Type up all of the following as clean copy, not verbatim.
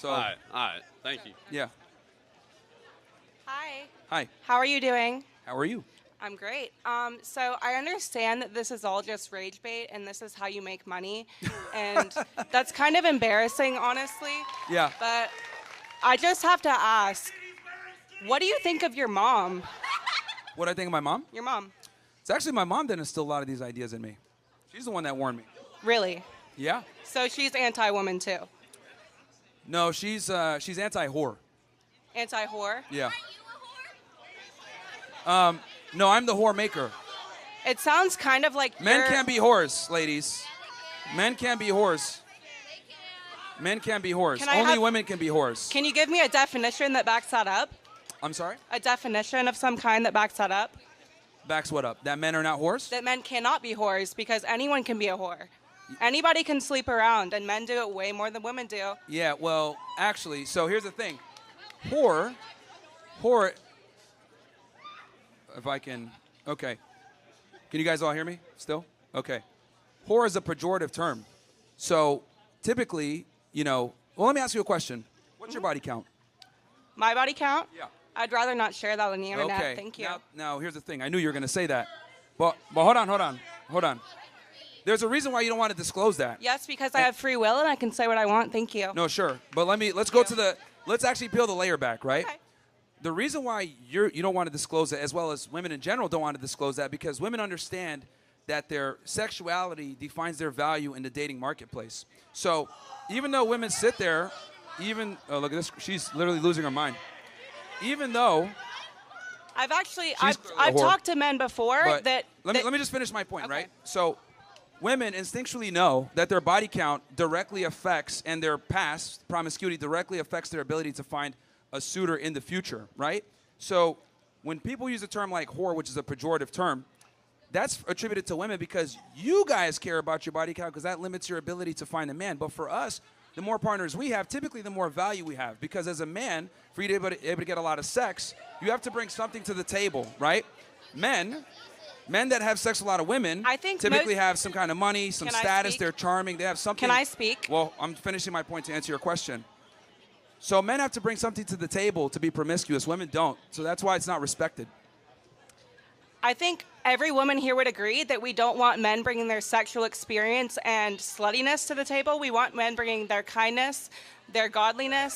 So. All right. Thank you. Yeah. Hi. Hi. How are you doing? How are you? I'm great. So I understand that this is all just rage bait and this is how you make money. And that's kind of embarrassing, honestly. Yeah. But I just have to ask, what do you think of your mom? What do I think of my mom? Your mom. It's actually my mom that instilled a lot of these ideas in me. She's the one that warned me. Really? Yeah. So she's anti-woman too? No, she's anti-whore. Anti-whore? Yeah. No, I'm the whore maker. It sounds kind of like Men can't be whores, ladies. Men can't be whores. Men can't be whores. Only women can be whores. Can you give me a definition that backs that up? I'm sorry? A definition of some kind that backs that up? Backs what up? That men are not whores? That men cannot be whores because anyone can be a whore. Anybody can sleep around, and men do it way more than women do. Yeah, well, actually, so here's the thing. Whore, if I can, okay. Can you guys all hear me still? Okay. Whore is a pejorative term. So typically, well, let me ask you a question. What's your body count? My body count? Yeah. I'd rather not share that on the internet. Okay. Thank you. Now, here's the thing. I knew you were going to say that. But hold on. There's a reason why you don't want to disclose that. Yes, because I have free will and I can say what I want. Thank you. No, sure. But let's actually peel the layer back, right? Okay. The reason why you don't want to disclose it, as well as women in general don't want to disclose that, because women understand that their sexuality defines their value in the dating marketplace. So even though women sit there, oh, look at this, she's literally losing her mind. Even though I've whore. talked to men before let me just finish my point, Okay. right? So women instinctually know that their body count directly affects, and their past promiscuity directly affects their ability to find a suitor in the future, right? So when people use a term like whore, which is a pejorative term, that's attributed to women because you guys care about your body count because that limits your ability to find a man. But for us, the more partners we have, typically the more value we have. Because as a man, for you to be able to get a lot of sex, you have to bring something to the table, right? Men that have sex with a lot of women typically have some kind of money, some status, they're charming, they have something. Can I speak? Well, I'm finishing my point to answer your question. So men have to bring something to the table to be promiscuous. Women don't. So that's why it's not respected. I think every woman here would agree that we don't want men bringing their sexual experience and sluttiness to the table. We want men bringing their kindness, their godliness,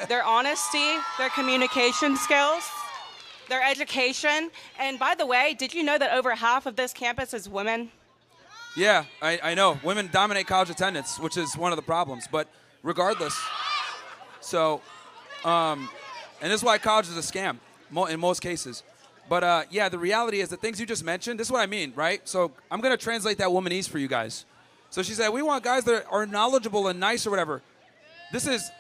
their honesty, their communication skills, their education. And by the way, did you know that over half of this campus is women? Yeah, I know. Women dominate college attendance, which is one of the problems. But regardless, so, and this is why college is a scam in most cases. But yeah, the reality is the things you just mentioned, this is what I mean, right? So I'm going to translate that womanese for you guys. So she said, we want guys that are knowledgeable and nice or whatever. This is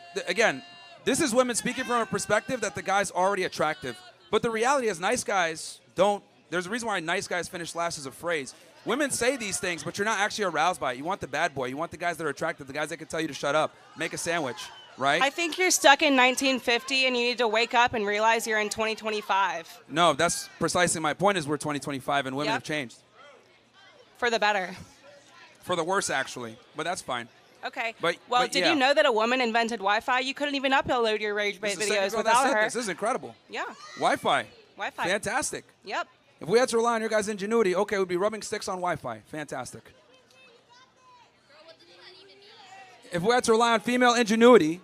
women speaking from a perspective that the guy's already attractive. But the reality is nice guys don't, there's a reason why nice guys finish last as a phrase. Women say these things, but you're not actually aroused by it. You want the bad boy. You want the guys that are attractive, the guys that can tell you to shut up, make a sandwich, right? I think you're stuck in 1950 and you need to wake up and realize you're in 2025. No, that's precisely my point is we're 2025 and women have changed. For the better. For the worse, actually, but that's fine. Okay. But did you know that a woman invented Wi-Fi? You couldn't even upload your rage bait videos without her. This is incredible. Yeah. Wi-Fi. Wi-Fi. Fantastic. Yep. If we had to rely on your guys' ingenuity, okay, we'd be rubbing sticks on Wi-Fi. Fantastic. If we had to rely on female ingenuity,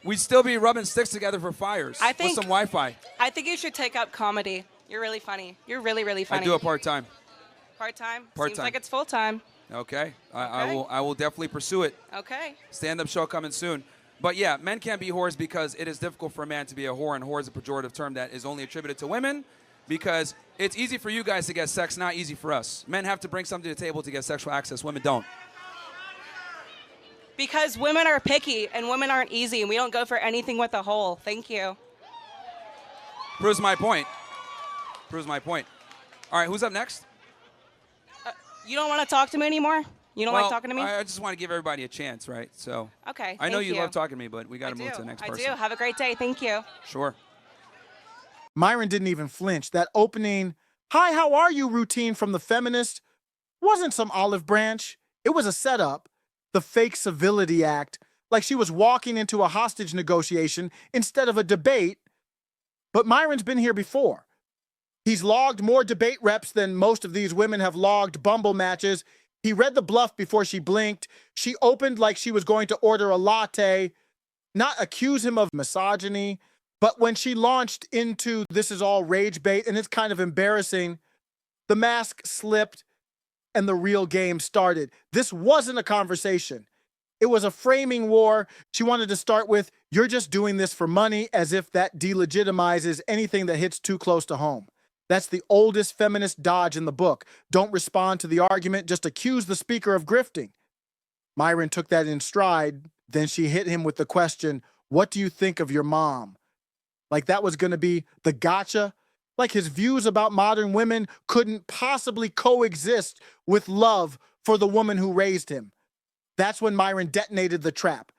we'd still be rubbing sticks together for fires with some Wi-Fi. I think you should take up comedy. You're really funny. You're really, really funny. I do it part-time. Part-time? Part-time. Seems like it's full-time. Okay. I will definitely pursue it. Okay. Stand-up show coming soon. But yeah, men can't be whores because it is difficult for a man to be a whore, and whore is a pejorative term that is only attributed to women because it's easy for you guys to get sex, not easy for us. Men have to bring something to the table to get sexual access. Women don't. Because women are picky and women aren't easy and we don't go for anything with a hole. Thank you. Proves my point. Proves my point. All right, who's up next? You don't want to talk to me anymore? You don't like talking to me? I just want to give everybody a chance, right? So. Okay. I know you love talking to me, but we got to move to the next person. I do. Have a great day. Thank you. Sure. Myron didn't even flinch. That opening, "Hi, how are you?" routine from the Feminist wasn't some olive branch. It was a setup. The fake civility act like she was walking into a hostage negotiation instead of a debate. But Myron's been here before. He's logged more debate reps than most of these women have logged Bumble matches. He read the bluff before she blinked. She opened like she was going to order a latte, not accuse him of misogyny. But when she launched into this is all rage bait and it's kind of embarrassing, the mask slipped and the real game started. This wasn't a conversation. It was a framing war. She wanted to start with, "You're just doing this for money," as if that delegitimizes anything that hits too close to home. That's the oldest feminist dodge in the book. Don't respond to the argument, just accuse the speaker of grifting. Myron took that in stride. Then she hit him with the question, "What do you think of your mom?" Like that was going to be the gotcha. Like his views about modern women couldn't possibly coexist with love for the woman who raised him. That's when Myron detonated the trap.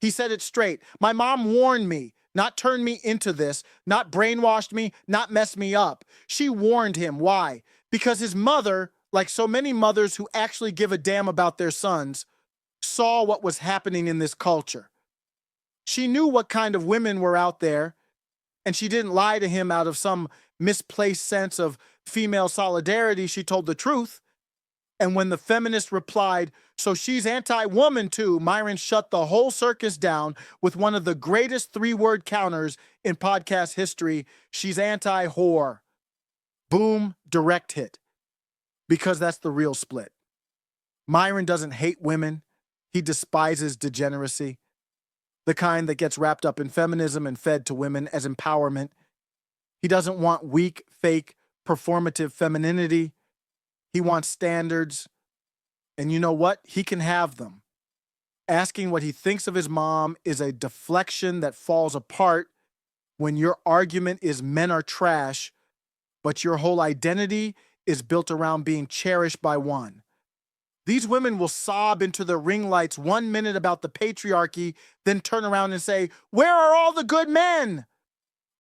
He said it straight. My mom warned me, not turned me into this, not brainwashed me, not messed me up. She warned him. Why? Because his mother, like so many mothers who actually give a damn about their sons, saw what was happening in this culture. She knew what kind of women were out there, and she didn't lie to him out of some misplaced sense of female solidarity. She told the truth. And when the feminist replied, "So she's anti-woman too," Myron shut the whole circus down with one of the greatest three-word counters in podcast history. She's anti-whore. Boom, direct hit. Because that's the real split. Myron doesn't hate women. He despises degeneracy. The kind that gets wrapped up in feminism and fed to women as empowerment. He doesn't want weak, fake, performative femininity. He wants standards. And you know what? He can have them. Asking what he thinks of his mom is a deflection that falls apart when your argument is men are trash, but your whole identity is built around being cherished by one. These women will sob into their ring lights 1 minute about the patriarchy, then turn around and say, "Where are all the good men?"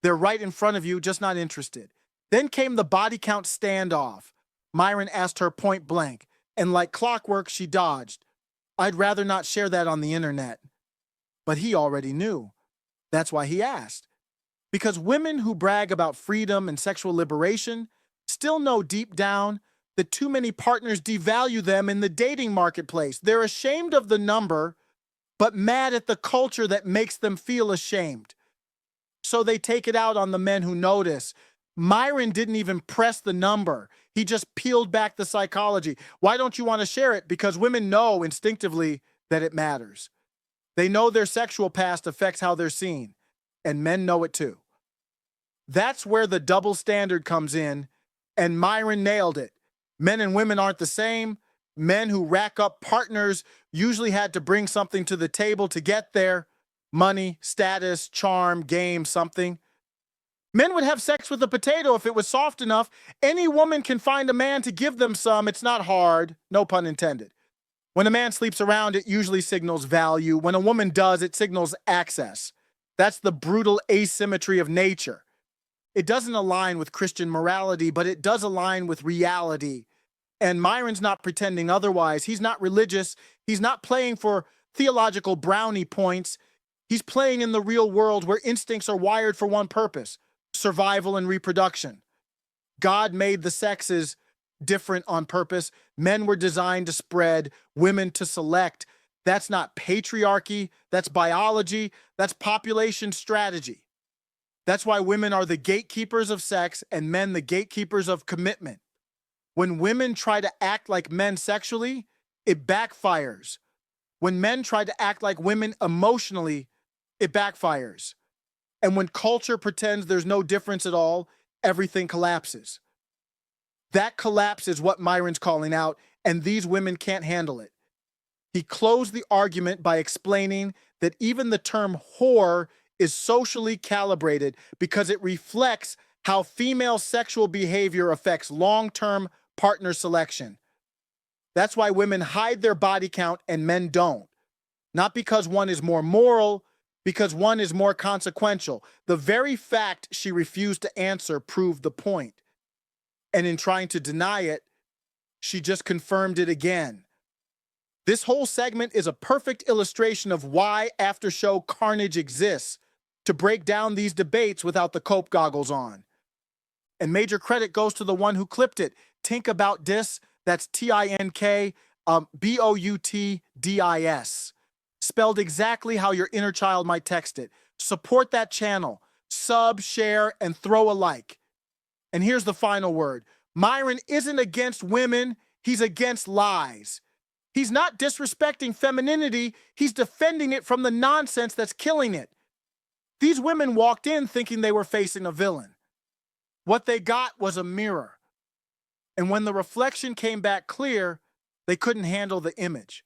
They're right in front of you, just not interested. Then came the body count standoff. Myron asked her point blank, and like clockwork, she dodged. I'd rather not share that on the internet. But he already knew. That's why he asked. Because women who brag about freedom and sexual liberation still know deep down that too many partners devalue them in the dating marketplace. They're ashamed of the number, but mad at the culture that makes them feel ashamed. So they take it out on the men who notice. Myron didn't even press the number. He just peeled back the psychology. Why don't you want to share it? Because women know instinctively that it matters. They know their sexual past affects how they're seen, and men know it too. That's where the double standard comes in, and Myron nailed it. Men and women aren't the same. Men who rack up partners usually had to bring something to the table to get there. Money, status, charm, game, something. Men would have sex with a potato if it was soft enough. Any woman can find a man to give them some. It's not hard. No pun intended. When a man sleeps around, it usually signals value. When a woman does, it signals access. That's the brutal asymmetry of nature. It doesn't align with Christian morality, but it does align with reality. And Myron's not pretending otherwise. He's not religious. He's not playing for theological brownie points. He's playing in the real world where instincts are wired for one purpose: survival and reproduction. God made the sexes different on purpose. Men were designed to spread, women to select. That's not patriarchy. That's biology. That's population strategy. That's why women are the gatekeepers of sex and men the gatekeepers of commitment. When women try to act like men sexually, it backfires. When men try to act like women emotionally, it backfires. And when culture pretends there's no difference at all, everything collapses. That collapse is what Myron's calling out, and these women can't handle it. He closed the argument by explaining that even the term whore is socially calibrated because it reflects how female sexual behavior affects long-term partner selection. That's why women hide their body count and men don't. Not because one is more moral, because one is more consequential. The very fact she refused to answer proved the point. And in trying to deny it, she just confirmed it again. This whole segment is a perfect illustration of why after show carnage exists, to break down these debates without the cope goggles on. And major credit goes to the one who clipped it, TinkABoutDis, that's TinkBoutDis, spelled exactly how your inner child might text it. Support that channel, sub, share, and throw a like. And here's the final word. Myron isn't against women, he's against lies. He's not disrespecting femininity, he's defending it from the nonsense that's killing it. These women walked in thinking they were facing a villain. What they got was a mirror. And when the reflection came back clear, they couldn't handle the image.